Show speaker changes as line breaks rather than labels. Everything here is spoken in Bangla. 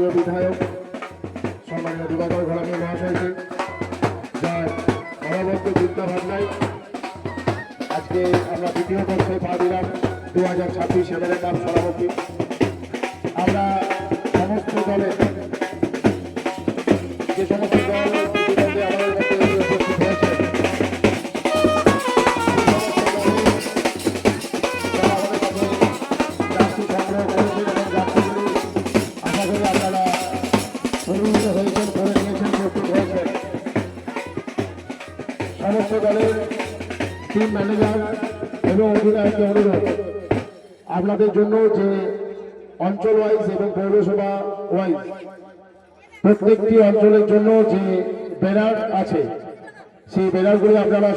মাননীয় বিধায়ক সম্মানীয় দিবাকর ঘোড়ামি মহাশয়কে, যার অনবদ্য চিন্তা ভাবনায় আজকে আমরা দ্বিতীয় বর্ষে পা দিলাম 2026 এবারে কাপ সভাপতি। আমরা সমস্ত দলের যে সমস্ত দল ইতিমধ্যে আমাদের মধ্যে উপস্থিত হয়েছে, সমস্ত দলের টিম ম্যানেজার এবং অধিনায়ককে অনুরোধ আপনাদের জন্য যে অঞ্চল ওয়াইজ এবং পৌরসভা ওয়াইজ প্রত্যেকটি অঞ্চলের জন্য যে ব্যানার আছে সেই ব্যানারগুলি আপনারা